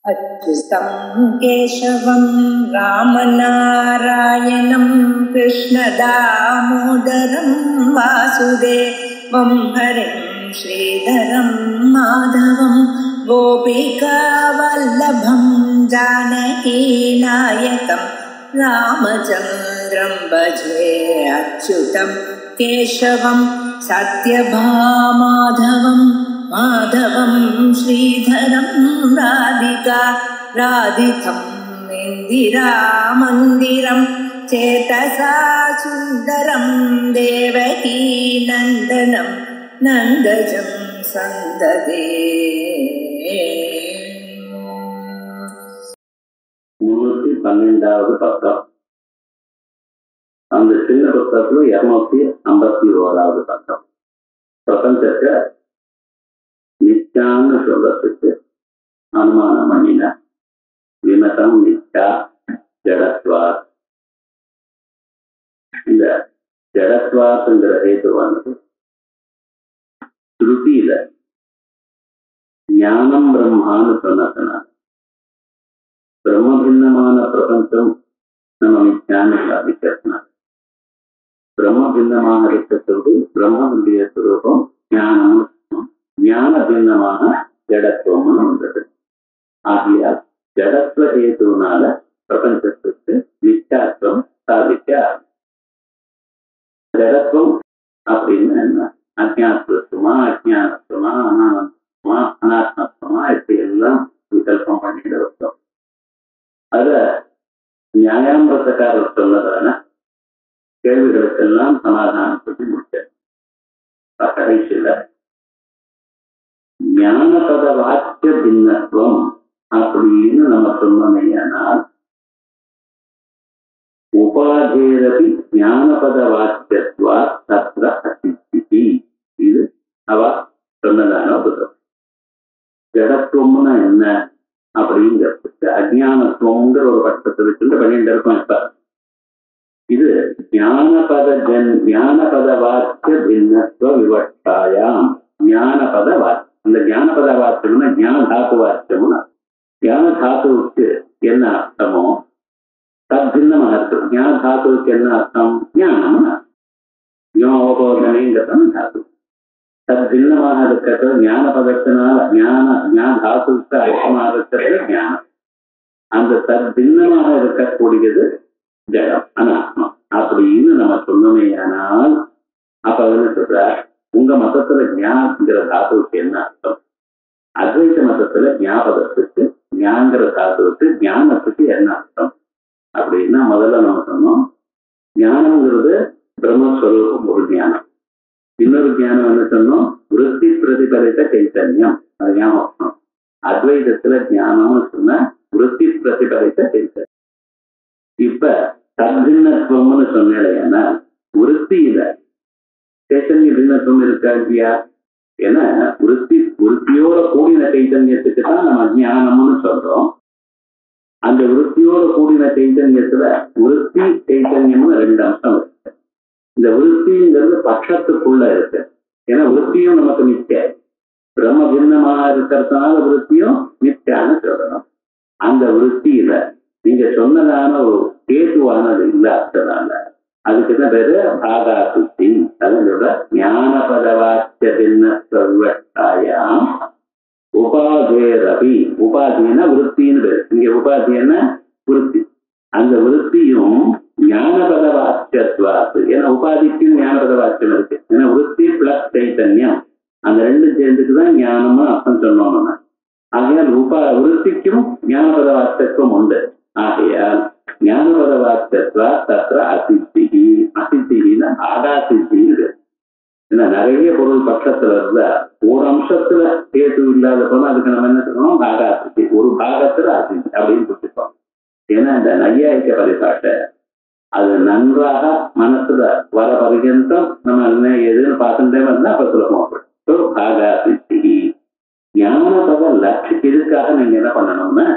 अच्युतं केशवं रामनारायणं कृष्णदामोदरं वासुदेवं हरिं श्रीधरं माधवं गोपिकावल्लभं जानकीनायकं रामचन्द्रं भजे। अच्युतं केशवं सत्यभामाधवं माधवं श्रीधरं राधितं इन्दिरामन्दिरं चेतसा सुन्दरं देवकी नन्दनं नन्दजं सन्ददे। 312வது பக்கம். அந்த சின்ன புத்தகத்துல 251வது பக்கம். பிரபஞ்சத்தை நித்யான்னு சொல்றதுக்கு அனுமானம் பண்ணின விமதம் நித்யா ஜடத்வார். இந்த ஜடத்வார்ங்கிற ஹேதுவானது ஸ்ருதியில ஞானம் பிரம்மான்னு சொன்னதுனால பிரம்ம பின்னமான பிரபஞ்சம் நம்ம மித்யான்னு சாதிக்கிறதுனால பிரம்ம பின்னமாக இருக்கிறது பிரம்மனுடைய சுரூபம் ஞானம், ஞான பின்னமாக ஜடத்துவம்னு வந்தது. ஆகியால் ஜடத்துவ ஹேதுனால பிரபஞ்சத்துக்கு நித்யாத்துவம் சாதிக்க. ஜடத்துவம் அப்படின்னு என்ன? அஜ்ஞாத்வமா, அஜ்ஞானத்துவமா, அனானத்துவமா, அனாத்மத்துவமா, இப்படி எல்லாம் விகல்பம் பண்ணிட்டு வந்தோம். அத நியாயாமிரதக்காரர் சொன்னதான கேள்விகளுக்கெல்லாம் சமாதானப்பட்டு முடிச்சார். கடைசியில ஞானபத வாக்கிய பின்னத்துவம் அப்படின்னு நம்ம சொன்னோமேயானால் உபாதேரபி ஞானபத வாக்கியத்வா தத்ர அசித்தி. இது அவ சொன்னதான புத்தகம். ஜடத்துவம்னா என்ன அப்படிங்கிறதுக்கு அஜ்ஞானத்துவங்கிற ஒரு பட்சத்தை வச்சுட்டு பண்ணிட்டு இருக்கோம். இப்ப இது ஞானபத வாக்கிய பின்னத்துவ விவட்டாயாம். ஞானபத வாக்கியம், அந்த ஞானபத வாக்கியம்னா ஞான தாத்து வாக்கியம்னா ஞான தாத்துவுக்கு என்ன அர்த்தமோ தத்பின்னமாக இருக்கும். ஞான தாத்துவுக்கு என்ன அர்த்தம்? ஞானம்னா ஞாபோதனைங்கிறதும் தாத்து. தத்பின்னமாக இருக்கிறது ஞான பதத்தினால ஞான தாத்துவுக்கு அர்த்தமாக இருக்கிறது ஞானம். அந்த தத்பின்னமாக இருக்கக்கூடியது ஜடம், அனாத்மா அப்படின்னு நம்ம சொன்னோமே. ஆனால் அப்ப என்ன சொல்ற, உங்க மதத்துல ஞானங்கிற தாத்துவுக்கு என்ன அர்த்தம்? அத்வைத மதத்துல ஞாபகத்துக்கு ஞாங்கிற தாத்துவுக்கு ஞானத்துக்கு என்ன அர்த்தம் அப்படின்னா, முதல்ல நம்ம சொன்னோம் ஞானம்ங்கிறது பிரம்மஸ்வரூபம் ஒரு ஞானம். இன்னொரு ஞானம் என்ன சொன்னோம்? விருத்தி பிரதிபலித்த சைத்தன்யம். அது ஞாபகம். அத்வைதத்துல ஞானம்னு சொன்னா விருத்தி பிரதிபலித்த சைத்தன்யம். இப்ப தத்பின்னத்துவம்னு சொன்னேன்னா விருத்தியில சைத்தன்ய பின்னத்துவம் இருக்கா இல்லையா? ஏன்னா விருத்தியோட கூடின சைத்தன்யத்துக்கு தான் நம்ம ஞானம்னு சொல்றோம். அந்த விருத்தியோட கூடின சைத்தன்யத்துல விருத்தி சைத்தன்யம்னு 2 அம்சம் இருக்கு. இந்த விருத்திங்கிறது பட்சத்துக்குள்ள இருக்கு. ஏன்னா விருத்தியும் நமக்கு நித்திய, பிரம்ம பின்னமாக இருக்கிறதுனால விருத்தியும் நித்தியான்னு சொல்லணும். அந்த விருத்தியில நீங்க சொன்னதான ஒரு கேதுவானது இல்லாததுனால அதுக்குதான் பேரு பாகா சுத்தி. அதனோட ஞானபத வாக்கிய பின்னத்தாயாம் உபாதேரபி. உபாதினா விருத்தின்னு பேரு. இங்க உபாதினா விருத்தி. அந்த விருத்தியும் ஞானபத வாக்கியத்வாத்து. ஏன்னா உபாதிக்கும் ஞானபத வாக்கியம் இருக்கு. ஏன்னா விருத்தி பிளஸ் சைத்தன்யம், அந்த 2 சேர்ந்துக்குதான் ஞானம்னு அர்த்தம் சொன்னோம் நம்ம. ஆகையால் விருத்திக்கும் ஞானபத வாக்கியத்துவம் உண்டு. ஆகையால் ஞானபத வாக்கியத்வா தத்ர அசித்தி. அசித்தினா ஆகாசித்தின்னு. ஏன்னா நிறைய பொருள் பட்சத்துல இருந்தா ஒரு அம்சத்துல கேட்டு இல்லாத போனா அதுக்கு நம்ம என்ன சொல்லணும்? ஆகாசித்தி. ஒரு பாகத்துல அசித்தி அப்படின்னு சொல்லிப்போம். ஏன்னா இந்த நையாயிக்க பரிபாட்டை அது நன்றாக மனசுல வர பர்யந்தம் நம்ம என்ன எதுன்னு பார்த்துட்டே வந்தா அப்ப சுலபமாகும். ஆகாசித்தி ஞானபத லட்சியம். இதுக்காக நீங்க என்ன பண்ணணும்னா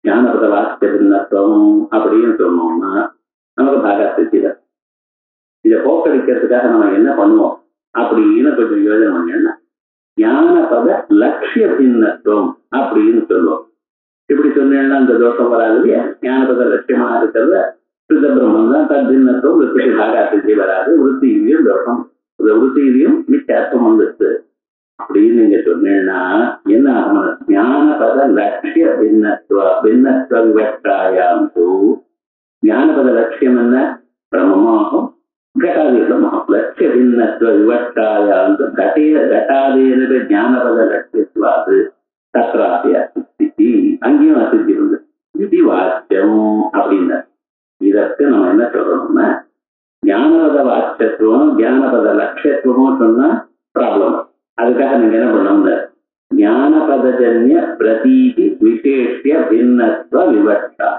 ஞானபத வாக்கிய பின்னத்துவம் அப்படின்னு சொன்னோம்னா நமக்கு பாகாசித்தி தான். இதை போக்கடிக்கிறதுக்காக நம்ம என்ன பண்ணுவோம் அப்படின்னு கொஞ்சம் யோஜனை பண்ணா ஞானபத லட்சிய பின்னத்துவம் அப்படின்னு சொல்லுவோம். இப்படி சொன்னேன்னா அந்த தோஷம் வராது இல்லையா? ஞானபத லட்சியமா இருக்கிறத சுத்த பிரம்மம் தான். தத்தின்னத்துவம் விருத்திக்கு பாகாசித்தி வராது. விருத்தியிலையும் தோஷம், விருத்தியிலையும் மிச்சார்த்தம் வந்துச்சு அப்படின்னு நீங்க சொன்னீங்கன்னா என்ன ஆகணும்? ஞானபத லட்சிய பின்னத்துவ விவக்ஷாயாம். ஞானபத லட்சியம் என்ன? பிரம்மமாகும் घटादीर्घमाகும். லட்சிய பின்னத்துவ விவக்ஷாயாம் घटादीर्घ ஞானபத லட்சியத்துவாது தத்ராபி அசித்தி. அங்கேயும் அசித்தி உண்டு. இது வாக்கியம் அப்படின்னா இதற்கு நம்ம என்ன சொல்றோம்னா, ஞானபத வாக்கியத்துவம் ஞானபத லட்சியத்துவமும் சொன்னா ப்ராப்ளம். அதுக்காக நீங்க என்ன பண்ணோம்ல, ஞானபதஜன்ய பிரதீதி விசேஷிய பின்னத்துவ விவக்ஷா.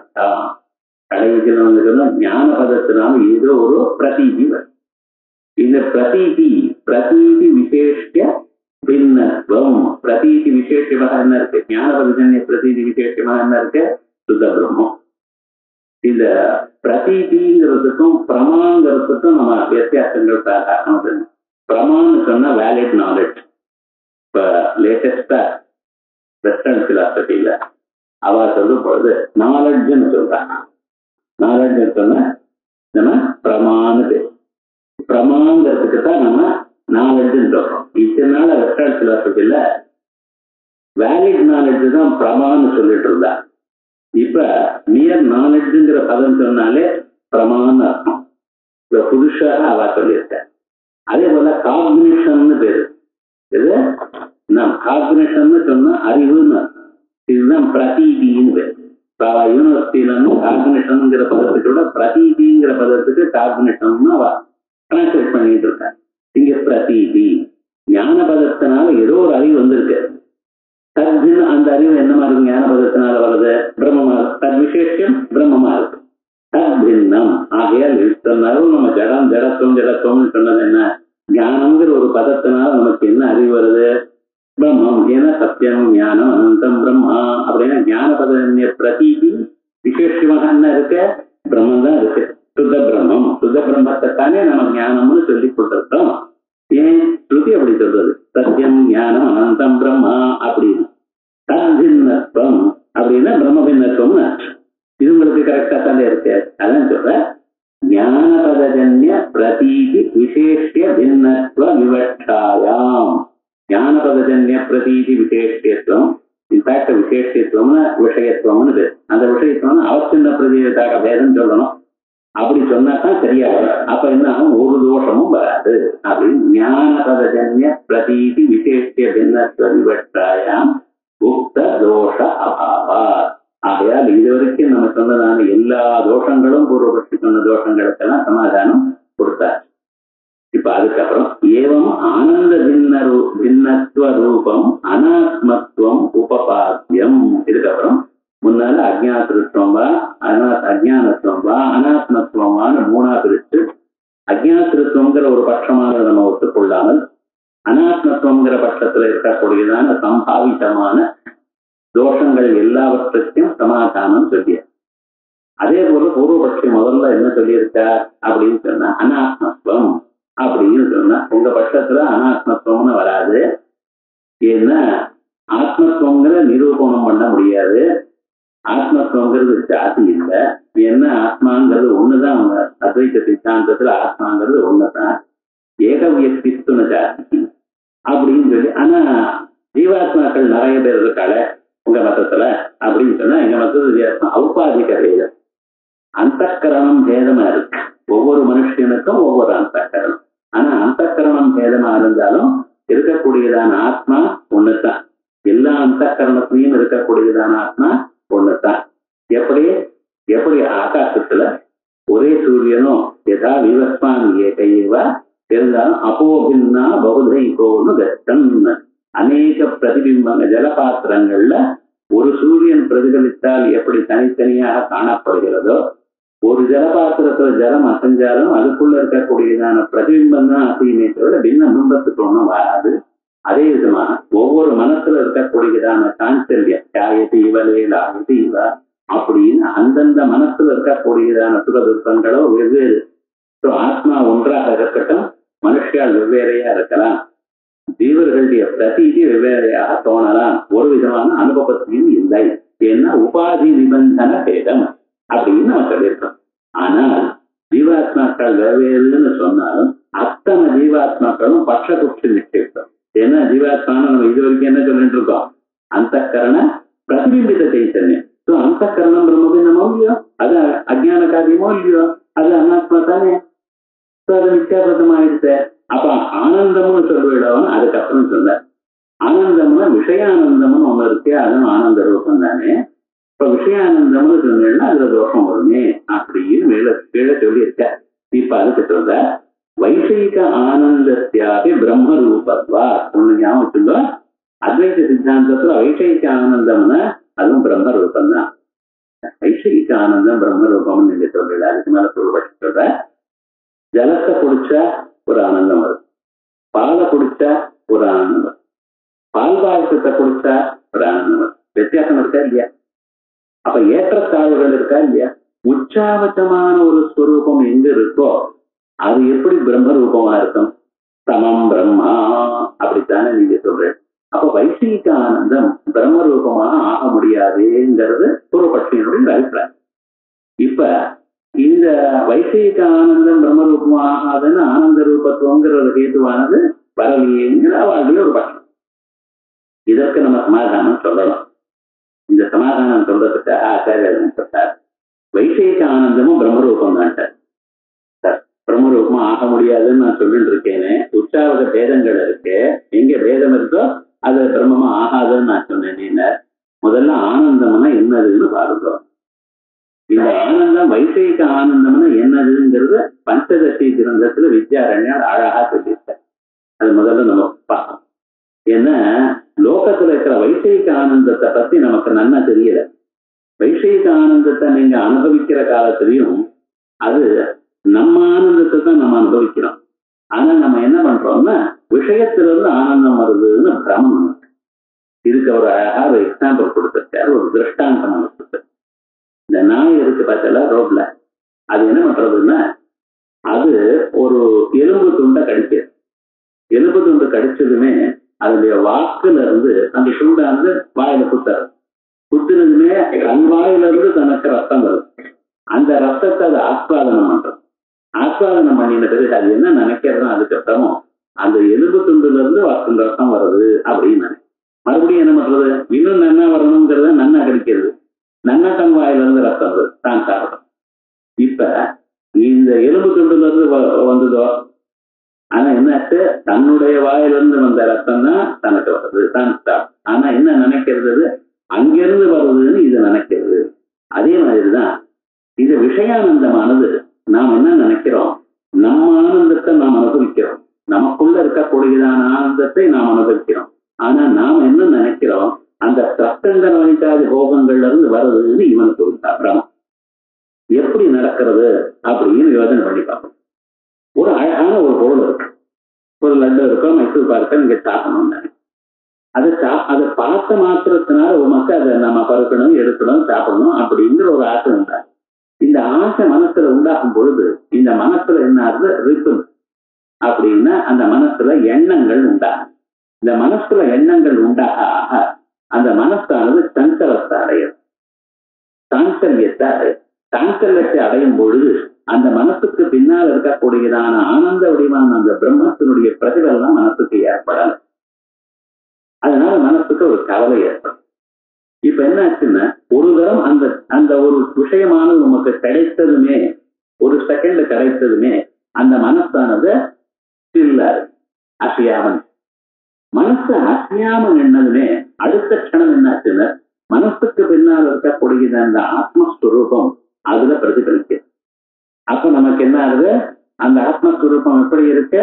கடைசியில் வந்து சொன்னா ஞானபதத்தினால ஏதோ ஒரு பிரதீதி வரும். இந்த பிரதீதி விசேஷிய பின்னத்துவம். பிரதீதி விசேஷமாக என்ன இருக்கு? ஞானபதஜன்ய பிரதீதி விசேஷமாக என்ன இருக்கு? சுத்த பிரம்மம். இந்த பிரதீதிங்கிறதுக்கும் பிரமாங்கிறதுக்கும் நம்ம வித்தியாசங்கள் சாதாரண. பிரமான்னு சொன்னா வேலிட் நாலேஜ். இப்ப லேட்டஸ்டா வெஸ்டர்ன் பிலாசபில அவ சொல்லும் பொழுது நாலெட்ஜ்னு சொல்றாங்க. நாலெட்ஜ் சொன்னா நம்ம பிரமான்னு பேர். பிரமாங்கிறதுக்கு தான் நம்ம நாலெட்ஜ்னு சொல்றோம். இதனால வெஸ்டர்ன் பிலாசபில வேலிட் நாலேஜ் தான் பிரமான்னு சொல்லிட்டு இருந்தா. இப்ப நியர் நாலேஜ்ங்கிற பதம் சொன்னாலே பிரமான்னு அர்த்தம். இப்ப புதுசாக அவ சொல்லியிருக்க. அதே போல காக்னிஷன் பேரு. இது நாம் காக்னிஷன் சொன்னா அறிவுன்னு அர்த்தம். இதுதான் பிரதீதின்னு பேரு. யூனிவர்சிட்டியில காக்னிஷன்ங்கிற பதத்துக்கு பிரதீதிங்கிற பதத்துக்கு காக்னிஷன் அவ டிரான்ஸ்லேட் பண்ணிட்டு இருக்க. இங்க பிரதீதி ஞான பதத்தினால ஏதோ ஒரு அறிவு வந்திருக்கு. தர்ஜின் அந்த அறிவு என்னமா இருக்கு? ஞான பதத்தினால வருது பிரம்மமா இருக்கு. தத் விசேஷம் பிரம்மமா இருக்கு. தத்பின்னம் ஆகையால் சொன்னாலும் நம்ம ஜடத்துவம்னு சொன்னது என்ன? ஞானம்ங்கிற ஒரு பதத்தினால நமக்கு என்ன அறிவு வருது? பிரம்மம். ஏன்னா சத்தியம் ஞானம் அனந்தம் பிரம்மா அப்படின்னா ஞான பதன்ய பிரதீதி விசேஷமாக என்ன இருக்கு? பிரம்மம் தான் இருக்கு. சுத்த பிரம்மம். சுத்த பிரம்மத்தை தானே நம்ம ஞானம்னு சொல்லி கொடுத்துருக்கோம். ஏன் ஸ்ருதி அப்படி சொல்றது? சத்தியம் ஞானம் அனந்தம் பிரம்மா அப்படின்னு. தத்பின்னத்துவம் அப்படின்னா பிரம்ம பின்னத்துவம்னு இது உங்களுக்கு கரெக்டா தானே இருக்கு. அதான் சொல்ற ஞானபதஜன்ய பிரதீதி விசேஷிய பின்னத்துவ விவக்ஷாயாம். ஞானபதஜன்ய பிரதீதி விசேஷியத்துவம். இன்ஃபேக்ட் விசேஷியத்துவம்னு விஷயத்துவம்னு அந்த விஷயத்துவம் அவசின்ன பிரதீதாக வேதம் சொல்லணும். அப்படி சொன்னாதான் சரியா வரும். அப்ப என்ன ஆகும்? ஒரு தோஷமும் வராது அப்படின்னு ஞானபதஜன்ய பிரதீதி விசேஷிய பின்னத்துவ விவக்ஷாயாம் உக்த தோஷ அபாவா. ஆகையால் இதுவரைக்கும் நம்ம சொன்னதான எல்லா தோஷங்களும் பூர்வபட்சி சொன்ன தோஷங்களுக்கெல்லாம் சமாதானம் கொடுத்தார். இப்ப அதுக்கப்புறம் ஏவம் ஆனந்த பின்னத்துவ ரூபம் அனாத்மத்துவம் உபபாத்தியம். இதுக்கப்புறம் முன்னால அஜ்ஞாத்திருத்துவம் வா அஜ்ஞானத்துவம் வா அனாத்மத்துவமான மூணா பிரிச்சு அஜ்ஞாத்திருத்துவங்கிற ஒரு பட்சமாக நம்ம ஒத்துக்கொள்ளாமல் அனாத்மத்துவங்கிற பட்சத்துல இருக்கக்கூடியதான சம்பாவிதமான தோஷங்கள் எல்லாவற்றுக்கும் சமாதானம் சொல்லிய. அதே போல பூர்வபட்சி முதல்ல என்ன சொல்லியிருக்கார் அப்படின்னு சொன்னா அனாத்மத்துவம் அப்படின்னு சொன்னா உங்க பட்சத்துல அனாத்மத்துவம்னு வராது. ஏன்னா ஆத்மத்துவங்கிற நிரூபணம் பண்ண முடியாது. ஆத்மத்துவங்கிறது ஜாதி இல்லை. ஏன்னா ஆத்மாங்கிறது ஒண்ணுதான். அவங்க அத்வைத சித்தாந்தத்துல ஆத்மாங்கிறது ஒண்ணுதான். ஏக வியக்தித்துவ ஜாதி அப்படின்னு சொல்லி. ஆனா ஜீவாத்மாக்கள் நிறைய பேர் இருக்காள உங்க மதத்துல அப்படின்னு சொன்னா எங்க மதத்துல வித்தியாசம் ஔபாதிக வேதம். அந்தக்கரணம் பேதமா இருக்கு. ஒவ்வொரு மனுஷனுக்கும் ஒவ்வொரு அந்தக்கரணம். ஆனா அந்தக்கரணம் பேதமா இருந்தாலும் இருக்கக்கூடியதான ஆத்மா ஒண்ணுதான். எல்லா அந்தக்கரணத்திலையும் இருக்கக்கூடியதான ஆத்மா ஒண்ணுதான். எப்படி ஆகாசத்துல ஒரே சூரியனும் எதா விவஸ்மான் ஏகையவா இருந்தாலும் அப்போபின்னா பௌதைகோன்னு கஷ்டம். அநேக பிரதிபிம்பங்க ஜலபாத்திரங்கள்ல ஒரு சூரியன் பிரதிபலித்தால் எப்படி தனித்தனியாக காணப்படுகிறதோ, ஒரு ஜலபாத்திரத்துல ஜலம் அசைஞ்சாலும் அதுக்குள்ள இருக்கக்கூடியதான பிரதிபிம்பம் தான் அசையுமே தவிர பின்ன பிம்பத்துக்கு ஒன்றும் வராது. அதே விதமாக ஒவ்வொரு மனசுல இருக்கக்கூடியதான சாஞ்சல்யம் சாயதி இவலேலாயதி இவ அப்படின்னு அந்தந்த மனசுல இருக்கக்கூடியதான சுகதுக்கங்களோ வெவ்வேறு. ஆத்மா ஒன்றாக இருக்கட்டும், மனுஷியால் வெவ்வேறையா இருக்கலாம். ஜீவர்களுடைய பிரதீதி வெவ்வேறையாக தோணலாம், ஒரு விதமான அனுபவத்தையும் இல்லை. ஏன்னா உபாதி நிபந்தன பேதம் அப்படின்னு நம்ம சொல்லியிருக்கோம். ஆனால் ஜீவாத்மாக்கள் வெவ்வேறுன்னு சொன்னாலும் அத்தனை ஜீவாத்மாக்களும் பட்சபுட்சி நிச்சயித்தோம். ஏன்னா ஜீவாத்மான்னு நம்ம இது வரைக்கும் என்ன சொல்லிட்டு இருக்கோம்? அந்த கரண பிரதிபிம்பித சைத்தன்யம். அந்த கரணம் பிரம்மபின்னமோ இல்லையோ, அது அஜ்ஞான காரியமோ இல்லையோ, அது அனாத்மா தானே. அது நித்தியாபதமாயிடுச்சு. அப்ப ஆனந்தம்னு சொல்லிவிடவன் அதுக்கப்புறம் சொல்ல, ஆனந்தம்னா விஷயானந்தம்னு ஒண்ணு இருக்கே, அதுவும் ஆனந்த ரூபம் தானே. இப்ப விஷயானந்தம்னு சொன்னீங்கன்னா அதுல தோஷம் வருமே அப்படின்னு மேல கீழே சொல்லி இருக்க. இப்ப அதுக்கு சொல்ற வைஷயிக ஆனந்தத்தியாகி பிரம்ம ரூபத்வா. ஒண்ணு ஞாபகம் வச்சுக்கோ, அத்வைத சித்தாந்தத்துல வைஷயிக ஆனந்தம்னா அதுவும் பிரம்ம ரூபம் தான். வைஷயிக ஆனந்தம் பிரம்ம ரூபம்னு நீங்க சொல்றீங்க. அதுக்கு மேல சொல்ற ஜலத்தை குடிச்சா ஒரு ஆனந்தம் வரும், பாலை குடிச்சா ஒரு ஆனந்தம் வரும், பால் பாயசத்தை குடிச்சா ஒரு ஆனந்தம் வரும். வித்தியாசம் இருக்கா இல்லையா? அப்ப ஏற்றத்தாழ்வுகள் இருக்கா இல்லையா? உச்சாவச்சமான ஒரு ஸ்வரூபம் எங்க இருக்கோ அது எப்படி பிரம்ம ரூபமா இருக்கும்? சமம் பிரம்மா அப்படித்தானே நீங்க சொல்றேன். அப்ப வைஷயிக ஆனந்தம் பிரம்ம ரூபமாக ஆக முடியாதுங்கிறது பூர்வபட்சியினுடைய அபிப்பிராயம். இப்ப இந்த வைஷயிக ஆனந்தம் பிரம்ம ரூபமா ஆகாதுன்னு ஆனந்த ரூபத்துவங்கிற ஒரு ஹேதுவானது வரலையேங்கிற அவளுடைய ஒரு பட்சம். இதற்கு நம்ம சமாதானம் சொல்லலாம். இந்த சமாதானம் சொல்றதுக்கு ஆச்சாரியர் சொல்றார், வைஷயிக ஆனந்தமும் பிரம்மரூபம் தான் சார். பிரம்மரூபமா ஆக முடியாதுன்னு நான் சொல்லிட்டு இருக்கேனே, உற்சாக பேதங்கள் இருக்கு, எங்க பேதம் இருக்கோ அது பிரம்மமா ஆகாதுன்னு நான் சொன்னேன். முதல்ல ஆனந்தம்னா என்னதுன்னு பாருங்க. இந்த ஆனந்தம் வைஷயிக ஆனந்தம்னா என்னதுங்கிறது பஞ்சதசி கிரந்தத்துல வித்யாரண்யர் அழகா சொல்லியிருக்கார். அது முதல்ல நம்ம பார்க்கணும். ஏன்னா லோகத்துல இருக்கிற வைஷயிக ஆனந்தத்தை பத்தி நமக்கு நன்னா தெரியல. வைஷயிக ஆனந்தத்தை நீங்க அனுபவிக்கிற காலத்திலையும் அது நம்ம ஆனந்தத்தை தான் நம்ம அனுபவிக்கிறோம். ஆனா நம்ம என்ன பண்றோம்னா விஷயத்திலிருந்து ஆனந்தம் வருதுன்னு பிரமம் நமக்கு. இதுக்கு ஒரு அழகா ஒரு எக்ஸாம்பிள் கொடுத்துருக்காரு, ஒரு திருஷ்டாந்தம் நமக்கு. இந்த நாய் இருக்கு பார்த்தல ரோட்ல, அது என்ன பண்றதுன்னா அது ஒரு எலும்பு துண்டை கடிக்குது. எலும்பு துண்டு கடிச்சதுமே அதனுடைய வாக்குல இருந்து அந்த துண்டை வந்து வாயில குத்துறது. குத்துனதுமே தன் வாயில இருந்து தனக்கு ரத்தம் வருது. அந்த ரத்தத்தை அது ஆஸ்வாதனம் பண்றது. ஆஸ்வாதனம் பண்ணின பிறகு அது என்ன நினைக்கிறதோ அதுக்கப்புறமும் அந்த எலும்பு துண்டுல இருந்து ரத்தம் வருது அப்படின்னு மறுபடியும் என்ன பண்றது, இன்னும் நன்னா வரணுங்கிறத நன்னா கடிக்கிறது. நன்னா தன் வாயில இருந்து ரத்தம் வருது, தான் சாப்பிடும். இப்ப இந்த எலும்பு துண்டுல இருந்து வந்ததோ, ஆனா என்னாச்சு, தன்னுடைய வாயிலிருந்து வந்த ரத்தம் தான் தனக்கு வருது, தான் சாப்பிடும். ஆனா என்ன நினைக்கிறது, அங்கிருந்து வருதுன்னு இது நினைக்கிறது. அதே மாதிரிதான் இது விஷயானந்தமானது. நாம் என்ன நினைக்கிறோம், நம்ம ஆனந்தத்தை நாம் அனுபவிக்கிறோம், நமக்குள்ள இருக்கக்கூடியதான ஆனந்தத்தை நாம் அனுபவிக்கிறோம். ஆனா நாம் என்ன நினைக்கிறோம், அந்த சத்தங்க வணிகாதி போகங்கள்ல இருந்து வருதுன்னு இவனுக்கு ஒரு பிரமம். எப்படி நடக்கிறது அப்படின்னு யோசனை பண்ணி பார்ப்போம். ஒரு அழகான ஒரு பொருள் இருக்கு, ஒரு லட்டு இருக்கோ, மைசூர் பார்க்க நீங்க சாப்பிடணும்னு அதை பார்த்த மாத்திரத்தினால உமக்கு அதை நம்ம பருக்கணும், எடுக்கணும், சாப்பிடணும் அப்படிங்கிற ஒரு ஆசை உண்டாகும். இந்த ஆசை மனசுல உண்டாகும் பொழுது இந்த மனசுல என்ன ஆகுது, ரித்தம் அப்படின்னா அந்த மனசுல எண்ணங்கள் உண்டாகும். இந்த மனசுல எண்ணங்கள் உண்டாக ஆக அந்த மனசானது சஞ்சலத்தை அடையும், சாஞ்சல்யத்தை அடையும். சாஞ்சல்யத்தை அடையும் பொழுது அந்த மனசுக்கு பின்னால் இருக்கக்கூடியதான ஆனந்த வடிவான அந்த பிரம்மத்தினுடைய பிரதிபலனம் மனசுக்கு ஏற்படல. அதனால மனசுக்கு ஒரு கவலை ஏற்படும். இப்ப என்ன ஆச்சுன்னா, ஒரு தரம் அந்த அந்த ஒரு விஷயமானது நமக்கு கிடைத்ததுமே, ஒரு செகண்ட் கிடைத்ததுமே அந்த மனசானது அசையாமன். மனசு அசையாமன் என்னதுமே அடுத்த க்ஷணம் என்ன ஆச்சுன்னா, மனசுக்கு பின்னால் இருக்கக்கூடிய அந்த ஆத்மஸ்வரூபம் அதுல பிரதிபலிக்க. அப்ப நமக்கு என்ன ஆகுது, அந்த ஆத்மஸ்வரூபம் எப்படி இருக்கு,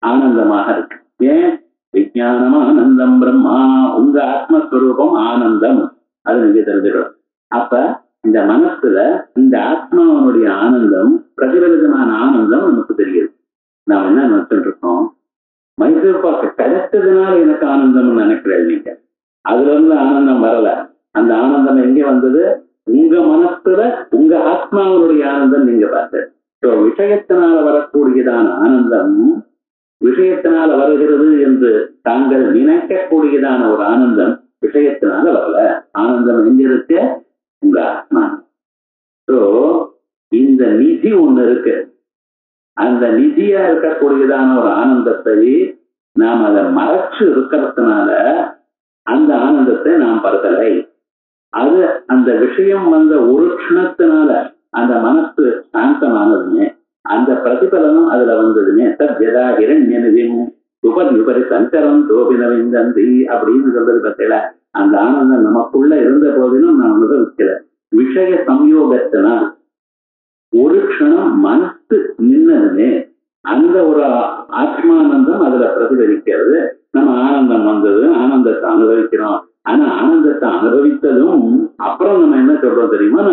ஆனந்தமாக இருக்கு. ஏன், விஞ்ஞானம் ஆனந்தம் பிரம்மா, உங்க ஆத்மஸ்வரூபம் ஆனந்தம், அது நீங்க தெரிஞ்சுக்கணும். அப்ப இந்த மனசுல இந்த ஆத்மாவனுடைய ஆனந்தம், பிரதிபலிதமான ஆனந்தம் நமக்கு தெரியுது. நாம் என்ன நினைச்சுட்டு இருக்கோம், மைசூர் பாக்கு கிடைச்சதுனால எனக்கு ஆனந்தம்னு நினைக்கிறேன். நீங்க அதுல இருந்து ஆனந்தம் வரல. அந்த ஆனந்தம் எங்க வந்தது, உங்க மனசுல உங்க ஆத்மாவனுடைய ஆனந்தம் நீங்க பார்த்து. விஷயத்தினால வரக்கூடியதான ஆனந்தம் விஷயத்தினால வருகிறது என்று தாங்கள் நினைக்கக்கூடியதான ஒரு ஆனந்தம் விஷயத்தினால வரல. ஆனந்தம் எங்க இருக்கு? உங்க ஆத்மா. சோ இந்த நிதி ஒண்ணு இருக்கு. அந்த நிதியா இருக்கக்கூடியதான ஒரு ஆனந்தத்தை நாம் அதை மறைச்சு இருக்கிறதுனால அந்த ஆனந்தத்தை நாம் பருத்தலை. அது அந்த விஷயம் வந்த ஒரு க்ஷணத்தினால அந்த மனசு சாந்தமானதுமே அந்த பிரதிபலனும் அதுல வந்ததுமே சத்யதா இரண்யனிதிம் உபரி சஞ்சரம் தோபினவிந்தந்தி அப்படின்னு சொல்றது பத்தில அந்த ஆனந்தம் நமக்குள்ள இருந்த போதிலும் நான் அனுபவிக்கல. விஷய சம்யோகத்தினால் ஒரு க்ஷணம் மனசு நின்னதுமே அந்த ஒரு ஆத்மானந்தம் அதுல பிரதிபலிக்கிறது. நம்ம ஆனந்தம் வந்தது, ஆனந்தத்தை அனுபவிக்கிறோம். ஆனா ஆனந்தத்தை அனுபவித்ததும் அப்புறம் நம்ம என்ன சொல்றோம் தெரியுமா?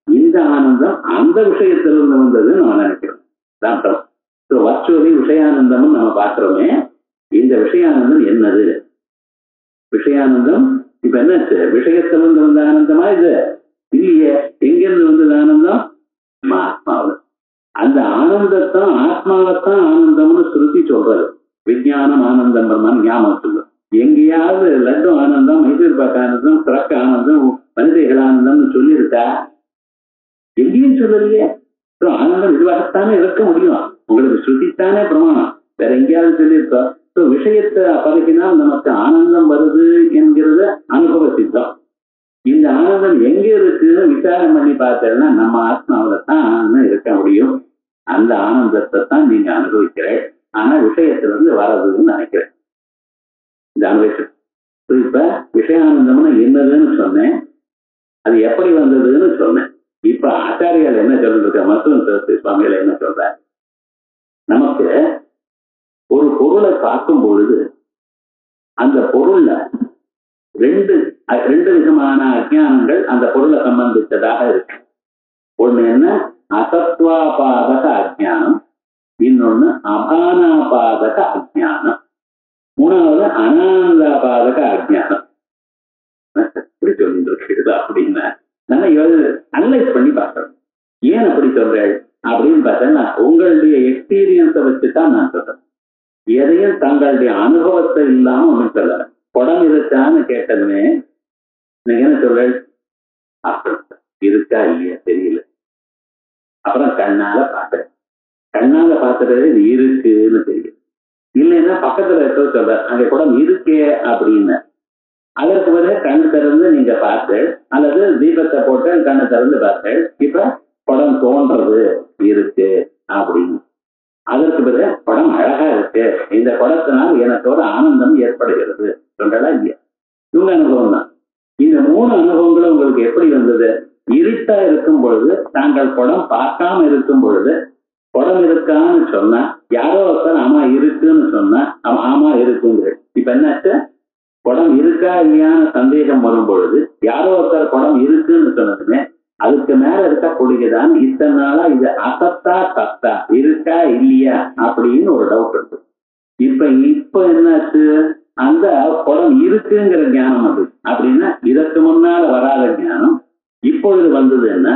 இந்த ஆனந்தம் அந்த விஷயத்திலிருந்து வந்ததுன்னு நம்ம நினைக்கிறோம். வர்ச்சுவலி விஷயானந்தம் நம்ம பார்க்கிறோமே, இந்த விஷயானந்தம் என்னது? விஷயானந்தம் இப்ப என்னாச்சு? விஷயத்திலிருந்து வந்த ஆனந்தமா இது? இல்லையே. எங்கிருந்து வந்தது ஆனந்தம்? ஆத்மாவில். அந்த ஆனந்தத்தான் ஆத்மாவத்தான் ஆனந்தம்னு சுருத்தி சொல்றது. விஞ்ஞானம் ஆனந்தம் பிரம்மன் ஞாபகம் சொல்லும். எங்கேயாவது லட்டு ஆனந்தம், மைசூர் பாக்கு ஆனந்தம், சிறக்க ஆனந்தம், மனிதர்கள் ஆனந்தம்னு சொல்லியிருக்கா? எங்கேயும் சொல்லலையே. ஆனந்தம் இதுவாகத்தானே இருக்க முடியும். உங்களுக்கு ஸ்ருதித்தானே பிரமாணம். வேற எங்கேயாவது சொல்லியிருக்கோம். விஷயத்தை பழகினால் நமக்கு ஆனந்தம் வருது என்கிறது அனுபவ சித்தம். இந்த ஆனந்தம் எங்க இருக்குன்னு விசாரம் பண்ணி பார்த்தேன்னா நம்ம ஆத்மாவில தான் இருக்க முடியும். அந்த ஆனந்தத்தை தான் நீங்க அனுபவிக்கிறேன். ஆனா விஷயத்திலிருந்து வர்றதுன்னு நினைக்கிறேன். இந்த அனுபவிச்சு இப்ப விஷயானந்தம்னு என்னதுன்னு சொன்னேன், அது எப்படி வந்ததுன்னு சொன்னேன். இப்ப ஆச்சாரியால் என்ன சொல்லிருக்க, மருத்துவ சரஸ்வதி சுவாமிகள் என்ன சொல்ற, நமக்கு ஒரு பொருளை பார்க்கும் பொழுது அந்த பொருள்ல ரெண்டு விதமான அஜ்ஞானங்கள் அந்த பொருளை சம்பந்தித்ததாக இருக்கு. ஒண்ணு என்ன? அசத்வாபாதக அஜ்ஞானம், இன்னொன்னு அபானாபாதக அஜ்ஞானம், மூணாவது அனானந்தாபாதக அஜ்ஞானம். எப்படி சொல்லிட்டு இருக்கு அப்படின்னா நம்ம அனலைஸ் பண்ணி பார்க்கணும். ஏன் அப்படி சொல்றேன் அப்படின்னு பார்த்தேன்னா உங்களுடைய எக்ஸ்பீரியன்ஸை வச்சுதான் நான் சொல்றேன். எதையும் தங்களுடைய அனுபவத்தை இல்லாம ஒன்றும் சொல்லல. குடம் இருக்கான்னு கேட்டதுமே நீங்க என்ன சொல்ற? அப்படி இருக்கா இல்லையா தெரியல. அப்புறம் கண்ணால பார்த்தேன். கண்ணால பார்த்துறது இது இருக்குன்னு தெரியும். இல்லைன்னா பக்கத்துல இருக்க சொல்ற அங்க குடம் இருக்கே அப்படின்னு. அதற்கு பிறகு கண் திறந்து நீங்க பார்த்து அல்லது தீபத்தை போட்டு கண்ணை திறந்து பார்த்து இப்ப குடம் தோன்றது இருக்கு அப்படின்னு. அதற்கு பிறகு குடம் அழகா இருக்கு, இந்த குடத்தினால் எனக்கு ஒரு ஆனந்தம் ஏற்படுகிறது சொல்றா இல்லையா? இவங்க அனுபவம் தான். இந்த மூணு அனுபவங்களும் உங்களுக்கு எப்படி வந்தது? இருட்டா இருக்கும் பொழுது தாங்கள் குடம் பார்க்காம இருக்கும் பொழுது குடம் இருக்கான்னு சொன்னா யாரோ ஒருத்தர் ஆமா இருக்குன்னு சொன்னா ஆமா இருக்குங்க. இப்ப என்னாச்சு? குடம் இருக்கா இல்லையான்னு சந்தேகம் வரும் பொழுது யாரோ ஒருத்தர் குடம் இருக்குன்னு சொன்னதுமே அதுக்கு மேல இருக்கக்கூடியதான் இத்தனை நாளா இது அசத்தா சத்தா இருக்கா இல்லையா அப்படின்னு ஒரு டவுட் இருக்கு. இப்ப என்னாச்சு? அந்த குடம் இருக்குங்கிற ஞானம் அது அப்படின்னா இதற்கு முன்னால வராத ஞானம் இப்பொழுது வந்தது. என்ன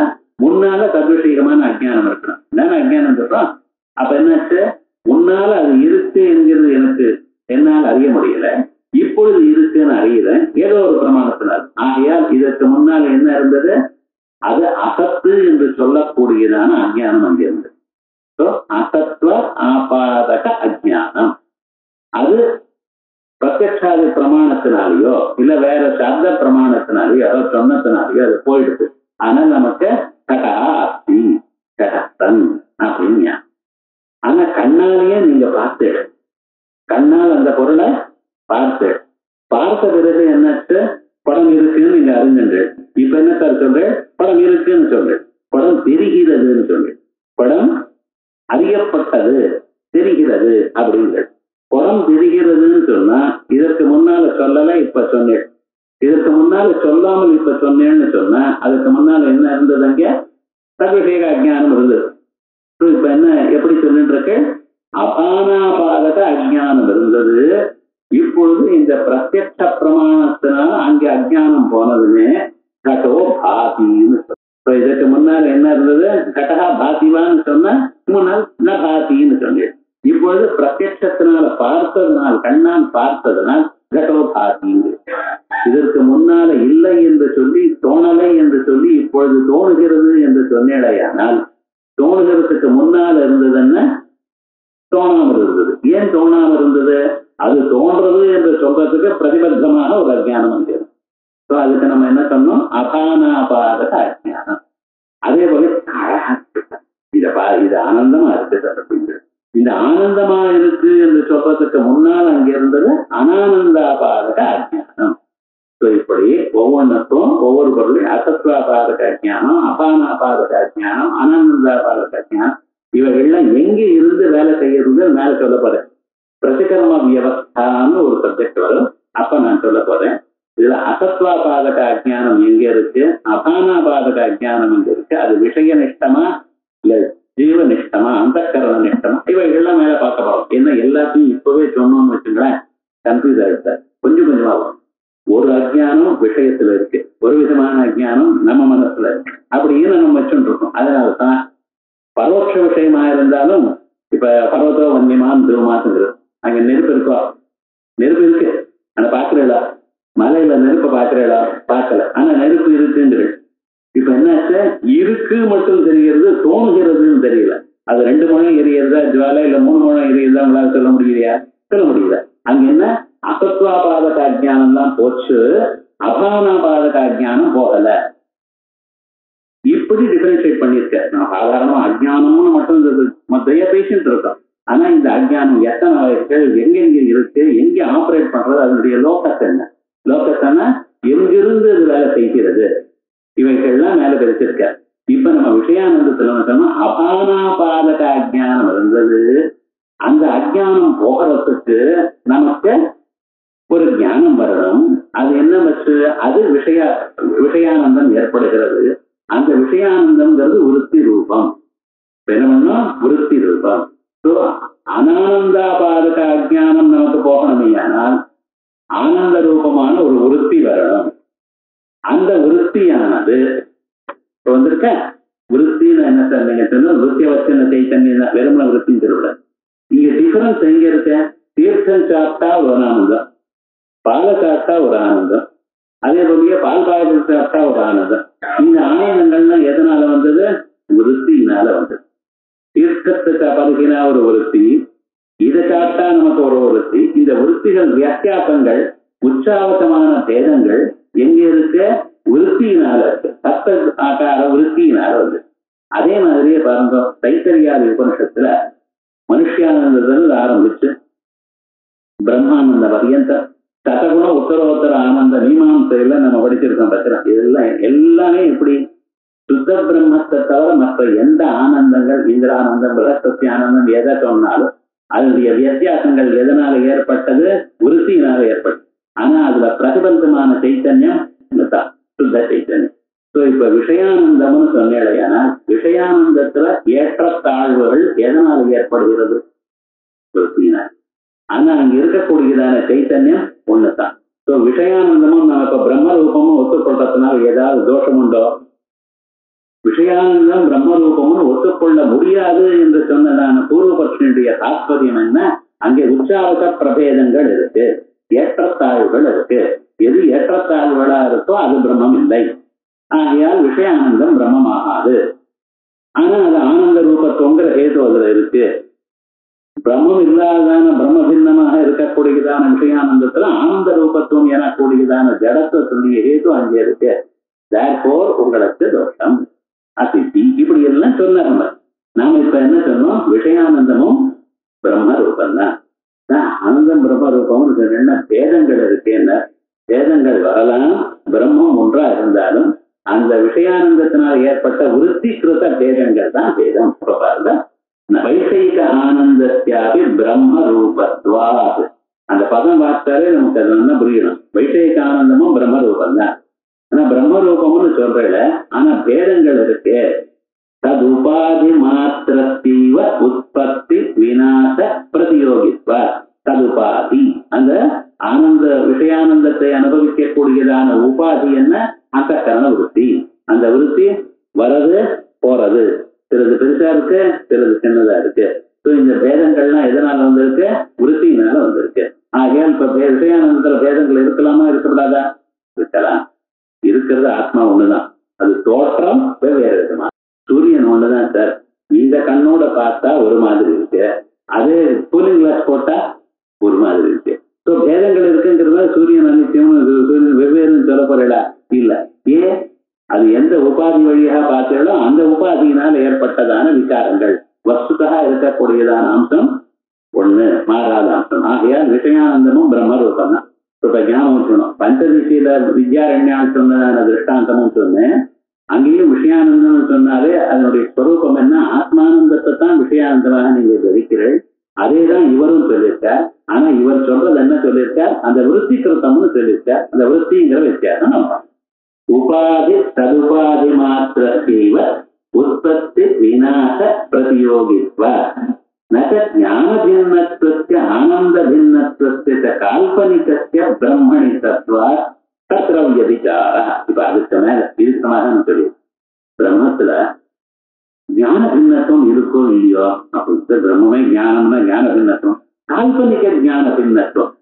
முன்னால தத்விஷயமான அஜ்ஞானம் இருக்கணும். என்னன்னு அஜ்ஞானம் சொல்றோம். அப்ப என்னாச்சு? முன்னால அது இருக்கு என்கிறது எனக்கு என்னால் அறிய முடியல, இப்பொழுது இருக்குன்னு அறிகிறேன் ஏதோ ஒரு பிரமாணத்தினால். ஆகையால் இதற்கு முன்னால் என்ன இருந்தது? அது அசத்து என்று சொல்லக்கூடியதான அஜ்ஞானம் அங்கிருந்தது. அசத்வ ஆபாதக அஜ்ஞானம் அது பிரத்யக்ஷாதி பிரமாணத்தினாலேயோ இல்ல வேற சப்த பிரமாணத்தினாலேயோ சொன்னத்தினாலேயோ அது போயிடுது. ஆனா நமக்கு கடா அஸ்தி கடத்தன் அப்படின்னு. ஆனா கண்ணாலேயே நீங்க பார்த்து கண்ணால் அந்த பொருளை பார்த்த பிறகு என்னாச்சு? படம் இருக்குன்னு நீங்க அறிஞ்சுண்டு இப்ப என்ன சார் சொல்றேன்? படம் இருக்குன்னு சொல்றேன். படம் தெரிகிறதுன்னு சொல்றேன். படம் அறியப்பட்டது தெரிகிறது அப்படிங்கிறது. படம் தெரிகிறதுன்னு சொன்னா இதற்கு முன்னால சொல்லல இப்ப சொன்னேன், இதற்கு முன்னால சொல்லாமல் இப்ப சொன்னேன்னு சொன்னா அதுக்கு முன்னால என்ன இருந்தது? அங்க சர்வசேக அஜ்ஞானம் இருந்தது. இப்ப என்ன எப்படி சொல்லிட்டு இருக்கு? அபானாபாதக அஜ்ஞானம் இருந்தது. இப்பொழுது இந்த பிரத்யட்ச பிரமாணத்தினால அங்க அஜ்ஞானம் போனதுமே கடோ பாதின்னு. இதற்கு முன்னால என்ன இருந்தது? கடகா பாதிவான்னு சொன்னா முன்னால் ந பாதின்னு சொன்னேன். இப்பொழுது பிரத்யட்சத்தினால பார்த்ததுனால், கண்ணால் பார்த்ததுனால் கடோபாதி. இதற்கு முன்னால இல்லை என்று சொல்லி, தோணலை என்று சொல்லி, இப்பொழுது தோணுகிறது என்று சொன்னேடையானால், தோணுகிறதுக்கு முன்னால் இருந்ததுன்னா தோணாமல் இருந்தது. ஏன் தோணாமல் இருந்தது? அது தோன்றது என்று சொல்றதுக்கு பிரதிபத்தமான ஒரு அஜ்ஞானம் வந்தது. அதுக்கு நம்ம என்ன சொன்னோம்? அபானாபாதக அஜ்ஞானம். அதே போல அழகா இது ஆனந்தமா இருக்கு அப்படிங்கிறது. இந்த ஆனந்தமா இருக்கு என்று சொல்றதுக்கு முன்னால் அங்க இருந்தது அனானந்தாபாதக அஜ்ஞானம். இப்படி ஒவ்வொன்றுக்கும் ஒவ்வொரு பொருளையும் அசத்வாபாதக அஜ்ஞானம், அபானாபாதக அஜ்ஞானம், அனானந்தாபாதக அஜ்ஞானம், இவைகள்லாம் எங்க இருந்து வேலை செய்யறது மேல சொல்ல போறேன். பிரதிகர்ம வியவஸ்தான்னு ஒரு சப்ஜெக்ட் வரும், அப்ப நான் சொல்ல போறேன். இதுல அசத்வாபாதக அஜ்ஞானம் எங்க இருக்கு, அபானாபாதக அஜ்ஞானம் எங்க இருக்கு, அது விஷய நிஷ்டமா இல்ல ஜீவ நிஷ்டமா, அந்தக்கரண நிஷ்டமா, இவைகள்லாம் மேல பார்க்க போறோம். ஏன்னா எல்லாத்தையும் இப்பவே சொன்னோம்னு வச்சுங்களேன், கன்ஃபியூஸ் ஆகிட்ட கொஞ்சம் கொஞ்சமா வரும். ஒரு அஜ்ஞானம் விஷயத்துல இருக்கு, ஒரு விதமான அஜ்ஞானம் நம்ம மனசுல இருக்கு, அப்படின்னு நம்ம வச்சுட்டு இருக்கோம். அதனாலதான் பரோட்ச விஷயமா இருந்தாலும், இப்ப பர்வதோ வன்னியமான் திருமாசுங்கிறது, அங்க நெருப்பு இருக்கோ, நெருப்பு இருக்கு, ஆனா பாக்குறீங்களா? மலையில நெருப்பை பாக்குறீங்களா? பார்க்கல, ஆனா நெருப்பு இருக்குங்கிறது. இப்ப என்னாச்சு, இருக்கு மட்டும் தெரிகிறது, தோணுகிறதுன்னு தெரியல. அது 2 முழம் எரியறதா ஜுவாலை, இல்ல 3 முழம் எரியறதா உங்களால சொல்ல முடியலையா? சொல்ல முடியல. அங்க என்ன அசத்வாபாதக அஜ்ஞானம் தான் போச்சு, அபானாபாதக அஜ்ஞானம் போகல. இப்படி டிஃபரன்ஷியேட் பண்ணிருக்க. நான் சாதாரணமா அஜ்ஞானம்னு மட்டும் மொத்தைய பேசிட்டு இருக்கோம். ஆனா இந்த அஜ்ஞானம் எத்தனை வகைகள், எங்கெங்க இருக்கு, எங்க ஆபரேட் பண்றது, அதனுடைய லோக்கஸ் என்ன, லோக்கஸ்னா எங்கிருந்து இது வேலை செய்கிறது, இவைகள்லாம் மேல பிரிச்சிருக்க. இப்ப நம்ம விஷயானந்தத்துல சொன்னா அபானாபாதக அஜ்ஞானம் இருந்தது. அந்த அஜ்ஞானம் போகிறதுக்கு நமக்கு ஒரு ஞானம் வரணும். அது என்ன வச்சு, அது விஷயானந்தம் ஏற்படுகிறது. அந்த விஷயானந்தம்ங்கிறது விருத்தி ரூபம். என்ன பண்ணோம்? விருத்தி ரூபம். அனானந்தாபாதக அஜ்ஞானம் நமக்கு போகணுமே, ஆனால் ஆனந்த ரூபமான ஒரு விருத்தி வரணும். அந்த விருத்தியானது வந்திருக்க. விருத்தின்னு என்ன சார் நீங்க சொன்ன? விருத்திய வச்சன சைத்தன்யம் தான், வெறுமன விருத்தின்னு சொல்லல. இங்க டிஃபரன்ஸ் எங்க இருக்க? தீர்த்தம் சாப்பிட்டா ஒரு ஆனந்தம், பாலை சாப்பிட்டா ஒரு ஆனந்தம், அதே போலயே பால் பாயசம் சாப்பிட்டா ஒரு ஆனந்தம். இந்த ஆனந்தங்கள்லாம் எதனால வந்தது? விருத்தினால வந்தது. தீர்க்கத்துக்கு பருகினா ஒரு விருத்தி, இதை சாப்பிட்டா நமக்கு ஒரு விருத்தி. இந்த விருத்திகள் வித்தியாசங்கள், உற்சாகமான பேதங்கள் எங்க இருக்க? விருத்தியினால இருக்கு. சப்த ஆகார விருத்தியினால வந்து. அதே மாதிரியே பாருங்க, தைத்தரியாதி உபனிஷத்துல மனுஷியானந்தத்தில் ஆரம்பிச்சு பிரம்மானந்த பரியந்தம் சதகுண உத்தரோத்தர ஆனந்த மீமாசையில நம்ம படிச்சிருக்கோம். பத்திரம் இதெல்லாம் எல்லாமே எப்படி சுத்த பிரம்மத்தை தவிர மற்ற எந்த ஆனந்தங்கள், இந்திரானந்தம், பிரகஸ்பதி ஆனந்தம் எதை சொன்னாலும் அதனுடைய வித்தியாசங்கள் எதனால ஏற்பட்டது? விருத்தியினால ஏற்பட்டது. ஆனா அதுல பிரதிபந்தமான சைத்தன்யம் தான் சுத்த சைத்தன்யம். இப்ப விஷயானந்தம்னு சொன்னேன்னா, விஷயானந்தத்துல ஏற்றத்தாழ்வுகள் எதனால ஏற்படுகிறது? விருத்தியினால். ஆனா அங்க இருக்கக்கூடியதான சைத்தன்யம் ஒண்ணுதான். விஷயானந்தமும் நம்ம இப்ப பிரம்ம ரூபமும் ஒத்துக்கொள்றதுனால ஏதாவது தோஷம் உண்டோ? விஷயானந்தம் பிரம்ம ரூபமும் ஒத்துக்கொள்ள முடியாது என்று சொன்னதான பூர்வபக்ஷனுடைய தாத்பரியம் என்ன? அங்கே உற்சாக பிரபேதங்கள் இருக்கு, ஏற்றத்தாழ்வுகள் இருக்கு. எது ஏற்றத்தாழ்வுகளா இருக்கோ அது பிரம்மம் இல்லை. ஆகையால் விஷயானந்தம் பிரம்மமாகாது. ஆனா அது ஆனந்த ரூபத்துவங்கிற ஹேது அதுல இருக்கு. பிரம்மம் இல்லாதான பிரம்ம பின்னமாக இருக்கக்கூடியதான விஷயானந்தத்துல ஆனந்த ரூபத்துவம் எனக்கூடியதான ஜடத்துவத்துடைய ஹேது அங்கே இருக்கு. தேர்ஃபோர் உங்களுக்கு தோஷம், அசித்தி, இப்படி எல்லாம் சொன்னாங்க. நாம இப்ப என்ன சொன்னோம்? விஷயானந்தமும் பிரம்ம ரூபம் தான். ஆனந்தம் பிரம்ம ரூபம் என்ன பேதங்கள் இருக்கு? என்ன பேதங்கள் வரலாம், பிரம்மம் ஒன்றா இருந்தாலும் அந்த விஷயானந்தத்தினால் ஏற்பட்ட விருத்திகிருத பேதங்கள் தான் பேதம். பாருங்க, வைசைக ஆனந்தத்தியாபி பிரம்ம ரூபத்வாத், அந்த பதம் பார்த்தாலே நமக்கு அது நல்லா புரியணும். வைசைக ஆனந்தமும் பிரம்ம ரூபம் தான். ஆனா பிரம்ம ரூபம்னு சொல்றல, ஆனா பேதங்கள் இருக்கு. தது உபாதி மாத்திரத்தீவ உற்பத்தி விநாச பிரதியோகித்வ. ததுபாதி, அந்த ஆனந்த விஷயானந்தத்தை அனுபவிக்கக்கூடியதான உபாதி என்ன? அந்த கரண விருத்தி. அந்த விருத்தி வரது போறது, சிலது பெருசா இருக்கு, சிலது சின்னதா இருக்கு. இந்த பேதங்கள்லாம் எதனால பேதங்கள் இருக்கலாமா, இருக்கக்கூடாதா? இருக்கலாம். இருக்கிறது ஆத்மா ஒண்ணுதான், அது தோற்றம் வெவ்வேறு விதமா. சூரியன் ஒண்ணுதான் சார், இந்த கண்ணோட பார்த்தா ஒரு மாதிரி இருக்கு, அதே கூலிங் கிளாஸ் போட்டா ஒரு மாதிரி இருக்கு. ஸோ பேதங்கள் இருக்குங்கிறத சூரியன் அனித்தியம், சூரியன் வெவ்வேறுன்னு சொல்ல போறா இல்ல. ஏன்? அது எந்த உபாதி வழியாக பார்த்தீங்களோ அந்த உபாதியினால் ஏற்பட்டதான விகாரங்கள். வஸ்துதா இருக்கக்கூடியதான அம்சம் ஒண்ணு, மாறாத அம்சம். ஆகையால் விஷயானந்தமும் பிரம்மரூபம் தான். இப்ப ஞாபகம் வச்சுக்கணும், பஞ்சதிசையில வித்யாரண்யான்னு சொன்னதான திருஷ்டாந்தமும் சொன்னேன். அங்கேயும் விஷயானந்தம் சொன்னாலே அதனுடைய ஸ்வரூபம் என்ன? ஆத்மானந்தத்தை தான் விஷயானந்தமாக நீங்க கிரகிக்கிறீர்கள். அதேதான் இவரும் சொல்லியிருக்கார். ஆனா இவர் சொல்றது என்ன சொல்லியிருக்கார்? அந்த விருத்தி கிருத்தம்னு சொல்லியிருக்கார். அந்த விருத்திங்கிற வித்தியாசம் நம்ம உபாதி ததுபாதி மாத்திரத்தேவ உற்பத்தி விநாச பிரதியோகித்வ ந ஞான பின்னத்வஸ்ய ஆனந்த பின்னத்வஸ்ய கால்பனிகஸ்ய பிரம்மணி தத்வா தத்ர வியபிச்சாரः. இப்ப அதுக்கு மேல இதுக்கு சமாதானம் சொல்லி, பிரம்மத்துல ஞான பின்னத்துவம் இருக்கோ இல்லையோ அப்படி பிரம்மே ஞானம்னா ஞான பின்னத்துவம், கால்பனிக ஞான பின்னத்துவம்.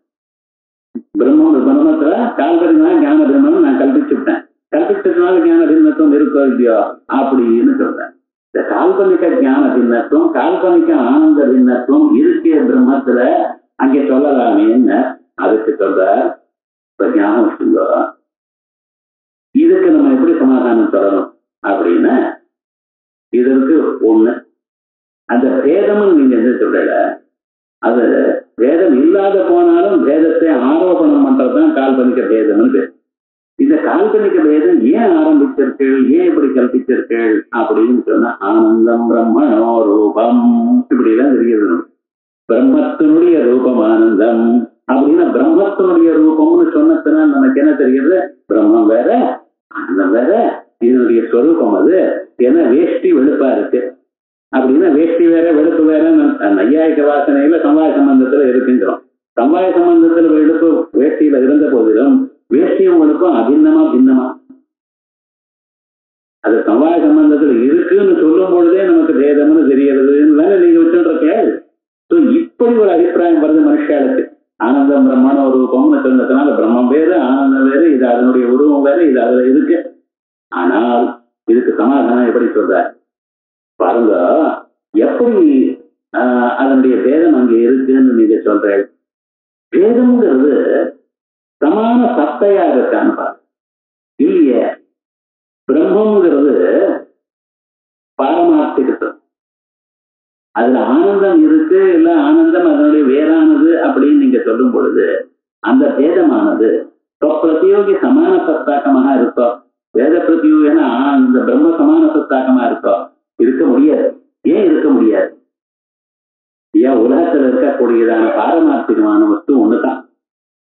பிரம்மத்துல கால்பனிகமான ஞான பின்னம் நான் கல்பிச்சுட்டேன், கல்பிச்சதுனால ஞான பின்னத்துவம் இருக்கோ இல்லையோ அப்படின்னு சொல்றேன். இந்த கால்பனிக ஞான பின்னத்துவம், கால்பனிக ஆனந்த பின்னத்துவம் இருக்கே பிரம்மத்துல, அங்கே சொல்லலாமேன்னு அதுக்கு சொல்ற. இப்ப ஞானம் வச்சுங்களோ, இதுக்கு நம்ம எப்படி சமாதானம் சொல்லணும் அப்படின்னா, இதற்கு ஒண்ணு அந்த பேதம்னு நீங்க என்ன சொல்ற, அது பேதம் இல்லாத போனாலும் பேதத்தை ஆரோபணம் பண்றதுதான் கால்பனிக பேதம்னு பேர். இந்த கால்பனிக பேதம் ஏன் ஆரம்பிச்சிருக்கீள், ஏன் இப்படி கல்பிச்சிருக்கீள் அப்படின்னு சொன்னா, ஆனந்தம் பிரம்மணோ ரூபம் இப்படிதான் தெரியுது. பிரம்மத்தினுடைய ரூபம் ஆனந்தம் அப்படின்னா, பிரம்மத்தினுடைய ரூபம்னு சொன்னதுனால நமக்கு என்ன தெரியுது? பிரம்மம் வேற, ஆனந்தம் வேற, இதனுடைய ஸ்வரூபம் அது. ஏன்னா வேஷ்டி வெளுப்பா இருக்கு அப்படின்னா, வேஷ்டி வேற வெளுப்பு வேற நையாயிக வாசனையில சம்வாய சம்பந்தத்துல இருக்குங்கிறோம். சம்வாய சம்பந்தத்துல வெளுப்பு வேஷ்டியில இருந்த போதிலும் வேஷ்டியும் வெளுப்பும் அபின்னமா பின்னமா. அது சம்வாய சம்பந்தத்துல இருக்குன்னு சொல்லும் பொழுதே நமக்கு பேதம்னு தெரியறதுன்னு தானே நீங்க வச்சுருக்கேன். இப்படி ஒரு அபிப்பிராயம் வருது மனுஷாளுக்கு. ஆனந்தம் பிரம்மண ரூபம்னு சொன்னதுனால பிரம்மம் வேறு, ஆனந்தம் வேறு, இது அதனுடைய உருவம் வேறு, இது அதுல இருக்கு. ஆனால் இதுக்கு சமாதானம் எப்படி சொல்ற பாருங்க, எப்படி அதனுடைய பேதம் அங்கே இருக்குன்னு நீங்க சொல்ற. பேதம்ங்கிறது சமான சத்தையா இருக்கான்னு பாரு இல்லையே. பிரம்மங்கிறது பாரமார்த்திகத்துவம், அதுல ஆனந்தம் இருக்கு, இல்ல ஆனந்தம் அதனுடைய வேறானது அப்படின்னு நீங்க சொல்லும் பொழுது அந்த பேதமானது பிரதியோகி சமான சத்தாக்கமாக இருக்கோம். வேத பிரதியோகினா இந்த பிரம்ம சமான சத்தாக்கமா இருக்கோம், இருக்க முடியாது. ஏன் இருக்க முடியாது? ஏன்? உலகத்துல இருக்கக்கூடியதான பாரமார்த்திகமான வஸ்து ஒண்ணுதான்,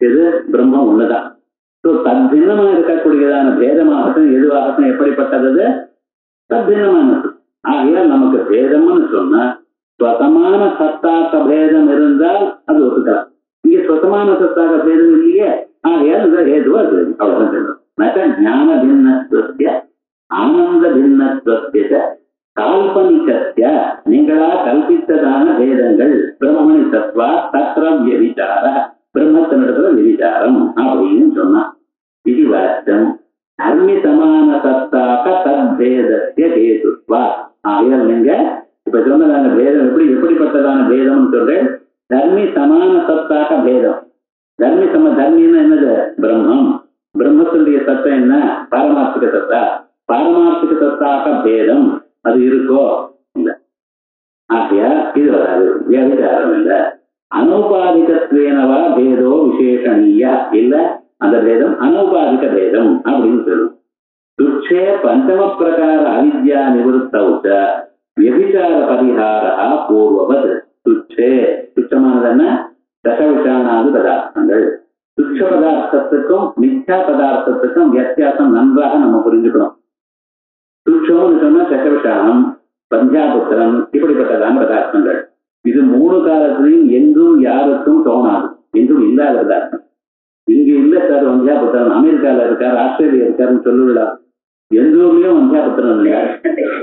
எது? பிரம்மம் ஒண்ணுதான். தத்தின்னமா இருக்கக்கூடியதான பேதமாகட்டும் எதுவாகட்டும் எப்படிப்பட்டது? தத்தின்னமானது. ஆகையால் நமக்கு பேதம்னு சொன்னா ஸ்வதமான சத்தாக்க பேதம் இருந்தால் அது ஒத்துக்கலாம். இங்க ஸ்வதமான சத்தாக்க பேதம் இல்லையே, ஆகையால் ஏதுவா அது அவ்வளவுதான் சொல்லணும். ஞான பின்னத்வஸ்ய ஆனந்த பின்னத்வஸ்ய கால்பனிகஸ்ய நீங்களா கல்பித்ததான பேதங்கள் பிரம்மணி தத்வா தத்ர வியபிச்சார, பிரம்மத்தினிடத்துல விதிச்சாரம் அப்படின்னு சொன்னா. இது வாச்சம் தர்மி சமான சத்தாக்க தத்பேதஸ்ய ஹேதுத்வா. ஆகையால் நீங்க இப்ப சொன்னதான பேதம் எப்படிப்பட்டதான பேதம்னு சொல்றேன். தர்மி சமான சத்தாக்க பேதம். தர்மின்னா என்னது? பிரம்மம். பிரம்மத்தினுடைய சத்தம் என்ன? பாரமார்த்திக சத்தா. பாரமார்த்திக சத்தாக்க பேதம் அது இருக்கோ இல்ல. ஆகையா இது வராது, வியாபிச்சாரம் இல்ல. அனௌபாதிகத்வேனவா பேதோ விசேஷணீயா இல்ல, அந்த பேதம் அனௌபாதிக பேதம் அப்படின்னு சொல்லும். துச்சே பஞ்சம பிரகார அவித்யா நிவృத்தௌச்ச வியபிச்சார பரிஹாரா பூர்வவத். துச்சே, துச்சமானது என்ன? தசவிஷானாது பதார்த்தங்கள். துச்ச பதார்த்தத்துக்கும் மித்யா பதார்த்தத்துக்கும் வித்தியாசம் நன்றாக நம்ம புரிஞ்சுக்கணும். துச்சம்னு சொன்னா தசவிஷானம், பஞ்சாபுத்திரம் இப்படிப்பட்டதான பதார்த்தங்கள். இது மூணு காலத்திலையும் எங்கும் யாருக்கும் தோணாது, எங்கும் இல்லாத பதார்த்தம். இங்க இல்ல சார் வஞ்சாபுத்திரன், அமெரிக்கால இருக்கார், ஆஸ்திரேலியா இருக்காருன்னு சொல்லலாம். எந்த ஊர்லயும் வஞ்சாபுத்திரன் இல்ல,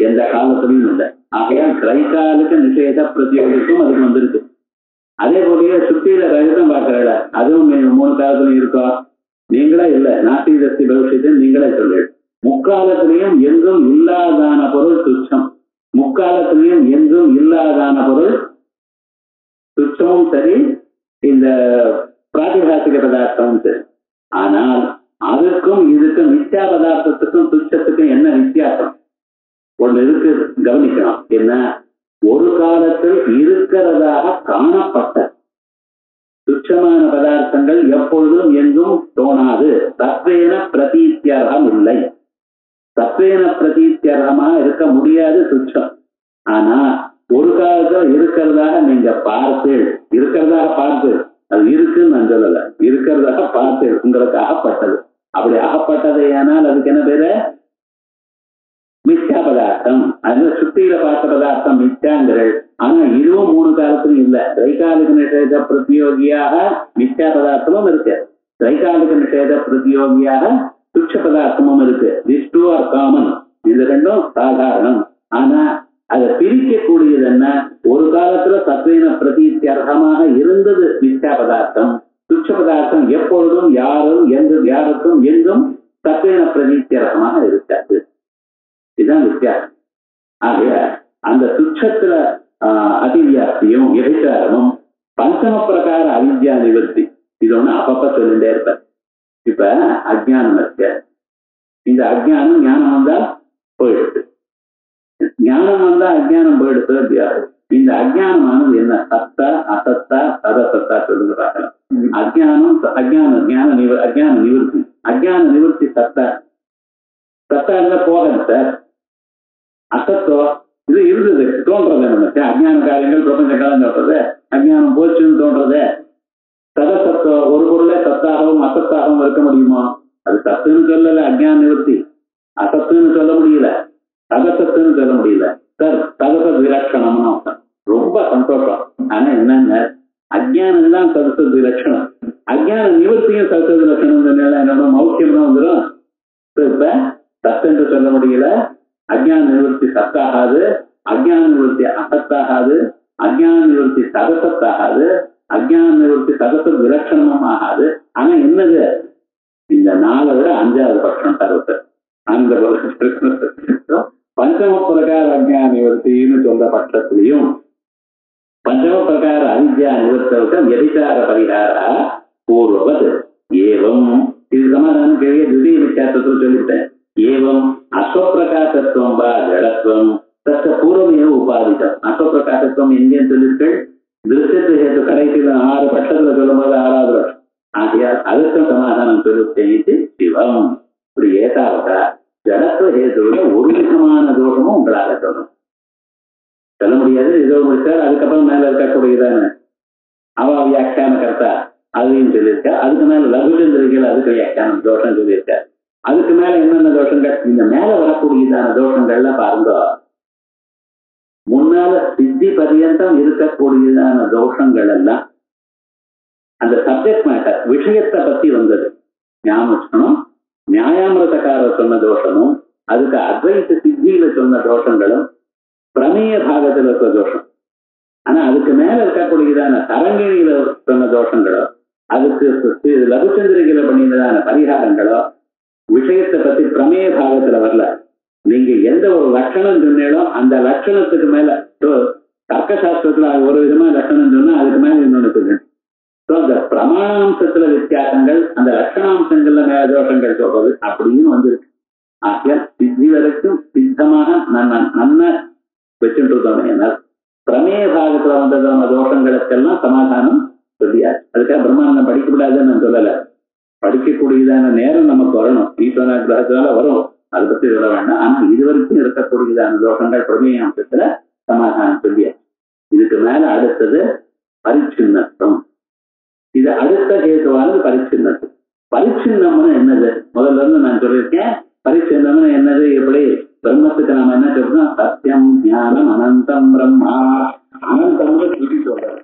எந்த காலத்திலையும் இல்லை. ஆகையால் திரைகாலுக்கு நிஷேத பிரதியோகிக்கும் அதுக்கு வந்திருக்கு. அதே போலயே சுத்தியில ரஜதம் பார்க்கறல, அதுவும் மூணு காலத்துலயும் இருக்கோ நீங்களே இல்லை, நாட்டிதஸ்தி பவிஷ்யத்தை நீங்களே சொல்லு. முக்காலத்திலையும் எங்கும் இல்லாதான பொருள் துச்சம், முக்காலத்திலையும் எங்கும் இல்லாதான பொருள் துச்சமும் சரி, இந்த பிராதிபாசிக பதார்த்தமும் சரி. ஆனால் அதுக்கும் இதுக்கும் மித்யா பதார்த்தத்துக்கும் துச்சத்துக்கும் என்ன வித்தியாசம்? ஒன்று இருக்கு, கவனிக்கணும். என்ன? ஒரு காலத்தில் இருக்கிறதாக காணப்பட்ட துச்சமான பதார்த்தங்கள் எப்பொழுதும் எங்கும் தோணாது. தத்வேன பிரதீத்தியர்ஹம் இல்லை, தத்வேன பிரதீத்தியர்ஹமா இருக்க முடியாது துச்சம். ஆனா ஒரு காலத்துல இருக்கிறதாக நீங்க பார்த்து, இருக்கிறதாக பார்த்து, அது இருக்குன்னு நான் சொல்லல, இருக்கிறதாக பார்த்து உங்களுக்கு அகப்பட்டது. அப்படி அகப்பட்டது ஏனால் அதுக்கு என்ன பேரு? மித்யா பதார்த்தம். அதுல சுத்தியில பார்த்த பதார்த்தம் மித்யாங்கிறள். ஆனா இதுவும் மூணு காலத்திலும் இல்ல. திரைகாலிக நிஷேத பிரதியோகியாக மித்யா பதார்த்தமும் இருக்கு, திரைகாலிக நிஷேத பிரதியோகியாக துச்ச பதார்த்தமும் இருக்கு. திஸ் டூ ஆர் காமன், இது ரெண்டும் சாதாரணம். ஆனா அதை பிரிக்கக்கூடியது என்ன? ஒரு காலத்துல சத்வேன பிரதீத்தியர்ஹமாக இருந்தது மித்யா பதார்த்தம். துச்ச பதார்த்தம் எப்பொழுதும் யாருக்கும் எங்கும் சத்வேன பிரதீத்தியர்ஹமாக இருக்காது. இதுதான் வித்தியாசம். ஆக அந்த துச்சத்துல அதிவியாப்தியும் விபச்சாரமும் பஞ்சம பிரகார அவித்யா நிவர்த்தி, இது ஒண்ணு அப்பப்ப சொல்லிட்டே இருப்பார். இப்ப அஜ்ஞானம் இருக்கு, இந்த அஜ்ஞானம் ஞானம் வந்தா போயிடுது, ஞானம் வந்தா அஜ்ஞானம் போயிடுது. இந்த அஜ்ஞானமானது என்ன? சத்தா அசத்தா சதசத்தா சொல்லுங்க பார்க்கலாம். அஜ்ஞானம் அஜ்ஞான நிவர்த்தி, அஜ்ஞான நிவர்த்தி சத்தா. சத்தா இருந்தா போகல சார். அசத்தோ இது இருந்தது, தோன்றது நமக்கு. அஜ்ஞான காரியங்கள் பிரபஞ்ச காலம் தோன்றது, அஜ்ஞானம் போச்சுன்னு தோன்றது. சதசத்தோ ஒரு பொருளே சத்தாகவும் அசத்தாகவும் இருக்க முடியுமா? அது சத்துன்னு சொல்லல, அஜ்ஞான நிவர்த்தி. அசத்துன்னு சொல்ல முடியல, சதசத்துன்னு சொல்ல முடியல. சார் சதச விலட்சணம்னு ரொம்ப சந்தோஷம். ஆனா என்னன்னு, அஜ்ஞானம் தான் சதச விலட்சணம், அஜ்ஞான நிவர்த்தியும் சதச விலட்சணம் சொன்னால என்னோட மௌக்கியம் தான் வந்துடும். இப்ப சத்து என்று சொல்ல முடியல, அஜ்ஞான நிவர்த்தி சத்தாகாது, அஜ்ஞான நிவர்த்தி அசத்தாகாது, அஜ்ஞான நிவர்த்தி சதசத்தாகாது, அஜ்ஞான நிவர்த்தி சதச விலட்சணமும் ஆகாது. ஆனா என்னது? இந்த 4 விட 5வது பட்சம் தருவது அந்த பஞ்சம பிரகார அஜ்ஞான நிவர்த்தின்னு சொல்ற பட்சத்திலையும் பஞ்சம பிரகார அவித்யா நிவர்த்தவுக்கு விபச்சார பரிகார பூர்வது ஏவம். இது சமாதானம் கேள்வி திடீர் வித்தியாசத்தில் சொல்லிவிட்டேன். ஏவம் அஸ்வப்பிரகாசத்துவம் வா ஜடத்துவம் தத்த பூர்வமே உபாதித்தம். அஸ்வப்பிரகாசத்துவம் எங்கேன்னு சொல்லியிருக்கள்? திருஷ்யத்து ஹேத்து கடைசியில் 6 பட்சத்துல சொல்லும் போது 6வது பட்சம். ஆகையால் அதுக்கும் சமாதானம் சொல்லிவிட்டேன். சிவம் இப்படி ஏதாவதா ஜடத்துவ ஹேதுல ஒரு விதமான தோஷமும் உங்களால சொல்ல முடியாது. ஏதோ முடிச்சார், அதுக்கப்புறம் மேல இருக்கக்கூடியதான அவ வியாக்கியான கர்த்தா அதையும் சொல்லியிருக்க. அதுக்கு மேல லகுச்சந்திரிகள் அதுக்கு வியாக்கியானம் தோஷம் சொல்லியிருக்க. அதுக்கு மேல என்னென்ன தோஷங்கள்? இந்த மேல வரக்கூடியதான தோஷங்கள்லாம் பாருங்க. முன்னால சித்தி பரியந்தம் இருக்கக்கூடியதான தோஷங்கள் எல்லாம் அந்த சப்ஜெக்ட் மேட்டர் விஷயத்தை பத்தி வந்தது. ஞாபகம் வச்சுக்கணும். நியாயாமிரதக்காரர் சொன்ன தோஷமும், அதுக்கு அத்வைத சித்தியில சொன்ன தோஷங்களும், பிரமேய பாகத்துல இருக்க தோஷம். ஆனா அதுக்கு மேல இருக்கக்கூடியதான தரங்கிணியில சொன்ன தோஷங்களோ, அதுக்கு லகுச்சந்திரிகளை பண்ணியதான பரிகாரங்களோ விஷயத்தை பத்தி பிரமேய பாகத்துல வரல. நீங்க எந்த ஒரு லட்சணம் சொன்னாலோ அந்த லட்சணத்துக்கு மேல தர்க்கசாஸ்திரத்துல ஒரு விதமா லட்சணம் சொன்னா அதுக்கு மேல இன்னொன்னு சொல்லணும். அந்த பிரமாணாம்சத்துல வித்தியாசங்கள், அந்த லட்சணாம்சங்கள்ல மேல தோஷங்கள் சொல்றது அப்படின்னு வந்திருக்கு. ஆகிய சித்தி வரைக்கும் சித்தமாக நன்ன வச்சுட்டு இருக்கோம். ஏன்னா பிரமேய பாகத்துல வந்ததான தோஷங்களுக்கெல்லாம் சமாதானம் சொல்லியாச்சு. அதுக்காக பிரம்மாண்டம் படிக்கக்கூடாதுன்னு நான் சொல்லல. படிக்கக்கூடியதான நேரம் நமக்கு வரணும், ஈஸ்வர கிரகத்தினால வரும், அதை பத்தி சொல்ல வேண்டாம். ஆனா இதுவரைக்கும் இருக்கக்கூடியதான தோஷங்கள் பிரமேய அம்சத்துல சமாதானம் சொல்லியாச்சு. இதுக்கு மேல அடுத்தது பரிச்சின்னத்துவம். இது அடுத்த கேதுவானது பரிச்சின்னத்து. பரிச்சின்னம்னு என்னது? முதல்ல இருந்து நான் சொல்லியிருக்கேன். பரிச்சின்னம்னு என்னது? எப்படி பிரம்மத்துக்கு நாம என்ன சொல்றோம்? சத்தியம் ஞானம் அனந்தம் பிரம்மா. அனந்தம்னு சொல்லி சொல்றாரு.